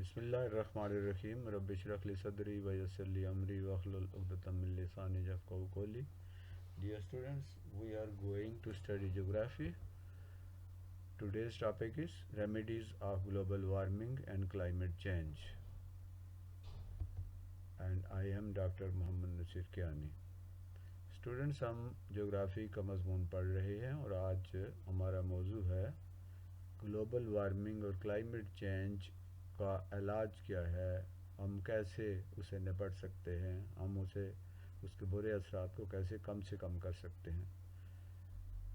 बिस्मिल्लाहिर्रहमानिर्रहीम रब्बि इश्रह ली सदरी व यस्सिर ली अमरी वहलुल उक़दतम मिन लिसानी यफ़क़हू क़ौली. Dear students, we are going to study geography. Today's topic is remedies of global warming and climate change. And I am Dr. Mohammad Nasir Kiani. Students, हम geography का मज़मून पढ़ रहे हैं और आज हमारा मौजू है ग्लोबल वार्मिंग और क्लाइमेट चेंज का इलाज क्या है, हम कैसे उसे निपट सकते हैं, हम उसके बुरे असरात को कैसे कम से कम कर सकते हैं,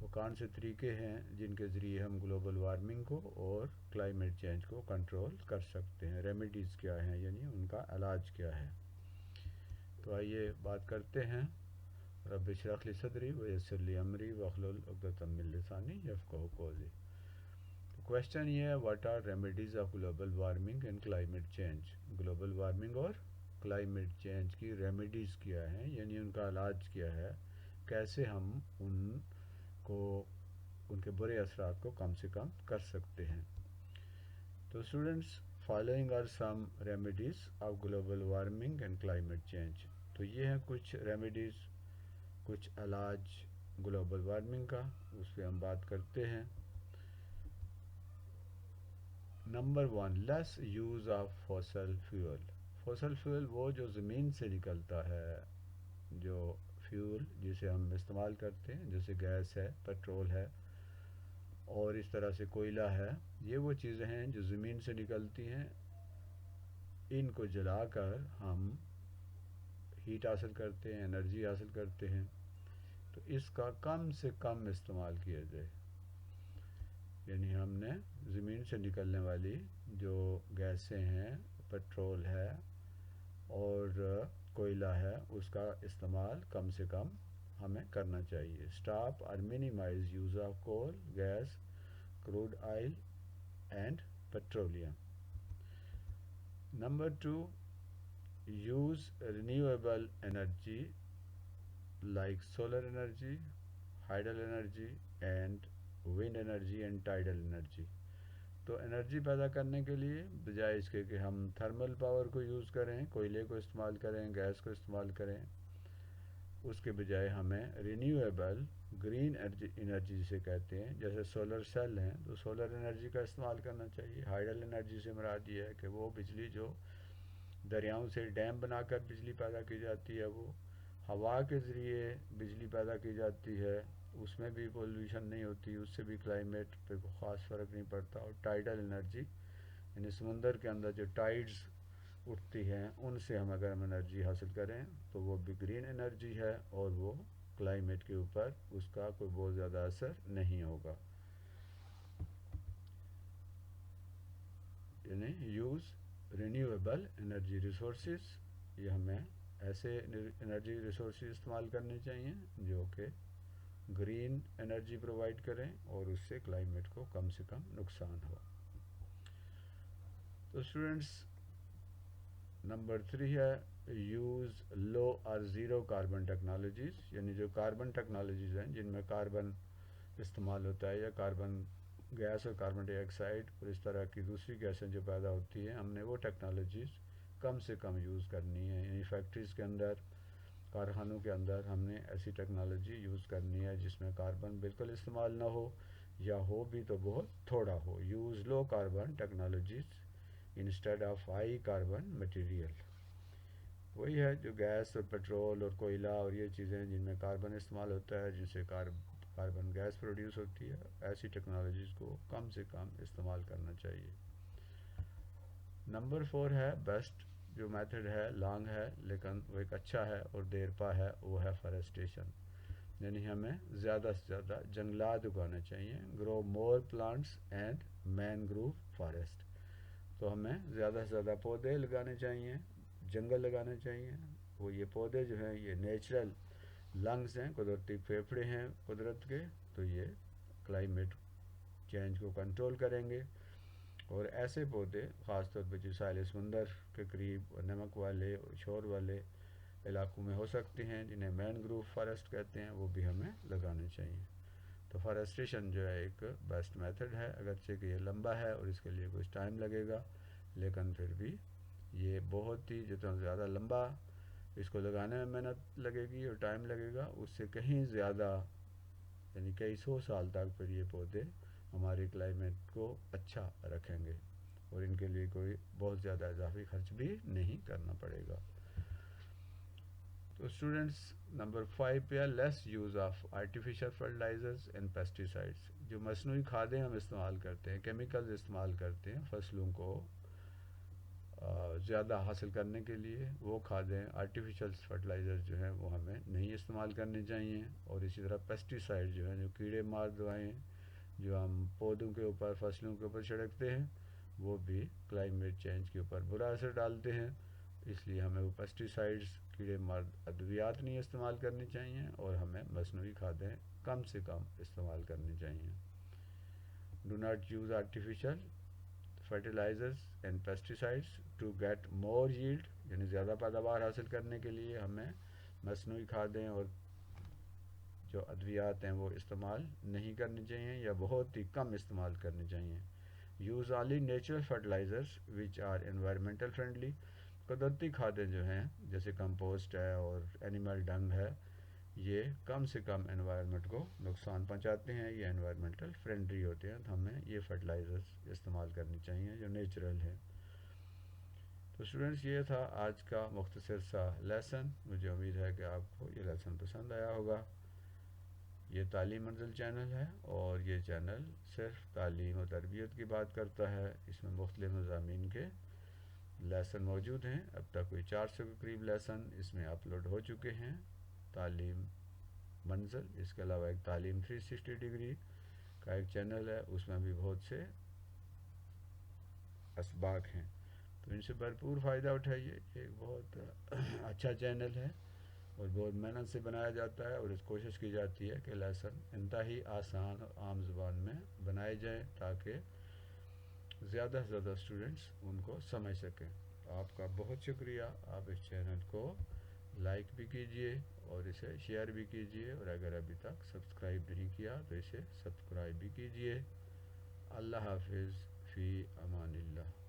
वो कौन से तरीके हैं जिनके ज़रिए हम ग्लोबल वार्मिंग को और क्लाइमेट चेंज को कंट्रोल कर सकते हैं, रेमेडीज़ क्या हैं, यानी उनका इलाज क्या है. तो आइए बात करते हैं. रब्बि इश्रह ली सदरी व यस्सिर ली अमरी वहलुल उक़दतम मिन लिसानी यफ़क़हू क़ौली. क्वेश्चन ये है, what are remedies of global warming and climate change. Global warming और क्लाइमेट चेंज की रेमेडीज़ क्या हैं, यानी उनका इलाज क्या है, कैसे हम उनके बुरे असरात को कम से कम कर सकते हैं. तो students, following are some remedies of global warming and climate change. तो ये हैं कुछ रेमेडीज़, कुछ इलाज ग्लोबल वार्मिंग का, उस पर हम बात करते हैं. Number 1, lace use of fossil fuel. Fossil fuel वो जो ज़मीन से निकलता है, जो फ्यूल जिसे हम इस्तेमाल करते हैं, जैसे गैस है, पेट्रोल है और इस तरह से कोयला है, ये वो चीज़ें हैं जो ज़मीन से निकलती हैं. इनको जलाकर हम हीट हासिल करते हैं, एनर्जी हासिल करते हैं. तो इसका कम से कम इस्तेमाल किया जाए, यानी हमने ज़मीन से निकलने वाली जो गैसें हैं, पेट्रोल है और कोयला है, उसका इस्तेमाल कम से कम हमें करना चाहिए. स्टॉप और minimise use of coal, gas, crude oil and petroleum. Number 2, use renewable energy like solar energy, hydel energy and wind energy and tidal energy. तो एनर्जी पैदा करने के लिए बजाय इसके कि हम थर्मल पावर को यूज़ करें, कोयले को इस्तेमाल करें, गैस को इस्तेमाल करें, उसके बजाय हमें रिन्यूएबल ग्रीन एनर्जी जिसे कहते हैं, जैसे सोलर सेल हैं, तो सोलर एनर्जी का इस्तेमाल करना चाहिए. हाइडल एनर्जी से मुराद ये है कि वो बिजली जो दरियाओं से डैम बनाकर बिजली पैदा की जाती है, वो हवा के ज़रिए बिजली पैदा की जाती है, उसमें भी पोल्यूशन नहीं होती, उससे भी क्लाइमेट पे कोई ख़ास फ़र्क नहीं पड़ता. और टाइडल एनर्जी, यानी समुंदर के अंदर जो टाइड्स उठती हैं, उनसे हम अगर एनर्जी हासिल करें तो वो भी ग्रीन एनर्जी है और वो क्लाइमेट के ऊपर उसका कोई बहुत ज़्यादा असर नहीं होगा. यानी यूज़ रिन्यूएबल एनर्जी रिसोर्सेज, ये हमें ऐसे एनर्जी रिसोर्सेज इस्तेमाल करने चाहिए जो कि ग्रीन एनर्जी प्रोवाइड करें और उससे क्लाइमेट को कम से कम नुकसान हो. तो स्टूडेंट्स, नंबर 3 है यूज़ लो और ज़ीरो कार्बन टेक्नोलॉजीज़. यानी जो कार्बन टेक्नोलॉजीज़ हैं जिनमें कार्बन इस्तेमाल होता है, या कार्बन गैस और कार्बन डाइऑक्साइड और इस तरह की दूसरी गैसें जो पैदा होती हैं, हमने वो टेक्नोलॉजीज़ कम से कम यूज़ करनी है. यानी फैक्ट्रीज़ के अंदर, कारखानों के अंदर हमने ऐसी टेक्नोलॉजी यूज़ करनी है जिसमें कार्बन बिल्कुल इस्तेमाल ना हो, या हो भी तो बहुत थोड़ा हो. Use low carbon technologies instead of high carbon material. वही है जो गैस और पेट्रोल और कोयला और ये चीज़ें जिनमें कार्बन इस्तेमाल होता है, जिनसे कार्बन गैस प्रोड्यूस होती है, ऐसी टेक्नोलॉजीज़ को कम से कम इस्तेमाल करना चाहिए. नंबर 4 है बेस्ट जो मेथड है, लॉन्ग है लेकिन वो एक अच्छा है और देर पा है, वो है फॉरेस्टेशन. यानी हमें ज़्यादा से ज़्यादा जंगलात उगाने चाहिए. Grow more plants and mangrove forest. तो हमें ज़्यादा से ज़्यादा पौधे लगाने चाहिए, जंगल लगाने चाहिए. वो ये पौधे जो हैं ये नेचुरल लंग्स हैं, कुदरती फेफड़े हैं कुदरत के, तो ये क्लाइमेट चेंज को कंट्रोल करेंगे. और ऐसे पौधे ख़ास तौर पर जो साहिल समंदर के करीब और नमक वाले और शोर वाले इलाकों में हो सकते हैं, जिन्हें मैनग्रोव फॉरेस्ट कहते हैं, वो भी हमें लगाने चाहिए. तो फॉरेस्टेशन जो है एक बेस्ट मेथड है, अगरचे कि ये लंबा है और इसके लिए कुछ टाइम लगेगा, لیکن پھر بھی یہ بہت ہی جتنا زیادہ لمبا اس کو لگانے میں محنت لگے گی اور ٹائم لگے گا، اس سے کہیں زیادہ یعنی کئی سو سال تک پھر یہ پودے ہمارے کلائمیٹ کو اچھا رکھیں گے اور ان کے لیے کوئی بہت زیادہ اضافی خرچ بھی نہیں کرنا پڑے گا۔ تو اسٹوڈنٹس نمبر 5 پہ ہے less use of artificial fertilizers and pesticides. جو مصنوعی کھادیں ہم استعمال کرتے ہیں، کیمیکلز استعمال کرتے ہیں فصلوں کو زیادہ حاصل کرنے کے لیے، وہ کھادیں آرٹیفیشل فرٹیلائزر جو ہیں وہ ہمیں نہیں استعمال کرنی چاہیے۔ اور اسی طرح پیسٹیسائڈ جو ہیں، جو کیڑے مار دوائیں جو ہم پودوں کے اوپر فصلوں کے اوپر چھڑکتے ہیں، وہ بھی کلائمیٹ چینج کے اوپر برا اثر ڈالتے ہیں۔ اس لیے ہمیں وہ پیسٹیسائڈز کیڑے مار ادویات نہیں استعمال کرنی چاہیے اور ہمیں مصنوعی کھادیں کم سے کم استعمال کرنی چاہیے۔ Do not use artificial fertilizers and pesticides to get more yield, یعنی زیادہ پیداوار حاصل کرنے کے لیے ہمیں مصنوعی کھادیں اور جو ادویات ہیں وہ استعمال نہیں کرنی چاہیے یا بہت ہی کم استعمال کرنی چاہیے۔ Use only natural fertilisers which are environmental friendly, قدرتی کھادیں جو ہیں جیسے کمپوسٹ ہے اور اینیمل ڈنگ ہے، یہ کم سے کم انوائرمنٹ کو نقصان پہنچاتے ہیں، یہ انوائرمنٹل فرینڈلی ہوتے ہیں، تو ہمیں یہ فرٹیلائزرز استعمال کرنی چاہیے جو نیچرل ہیں۔ تو اسٹوڈنٹس یہ تھا آج کا مختصر سا لیسن، مجھے امید ہے کہ آپ کو یہ لیسن پسند آیا ہوگا۔ یہ تعلیم منزل چینل ہے اور یہ چینل صرف تعلیم و تربیت کی بات کرتا ہے، اس میں مختلف مضامین کے لیسن موجود ہیں، اب تک کوئی 400 کے قریب لیسن اس میں اپلوڈ ہو چکے ہیں۔ تعلیم منزل، اس کے علاوہ ایک تعلیم 360 ڈگری کا ایک چینل ہے، اس میں بھی بہت سے اسباق ہیں، تو ان سے بھرپور فائدہ اٹھائیے۔ یہ ایک بہت اچھا چینل ہے اور بہت محنت سے بنایا جاتا ہے اور اس کوشش کی جاتی ہے کہ لیسن انتہائی آسان اور عام زبان میں بنائے جائیں تاکہ زیادہ سے زیادہ اسٹوڈنٹس ان کو سمجھ سکیں۔ آپ کا بہت شکریہ، آپ اس چینل کو لائک بھی کیجئے اور اسے شیئر بھی کیجئے، اور اگر ابھی تک سبسکرائب نہیں کیا تو اسے سبسکرائب بھی کیجئے۔ اللہ حافظ، فی امان اللہ۔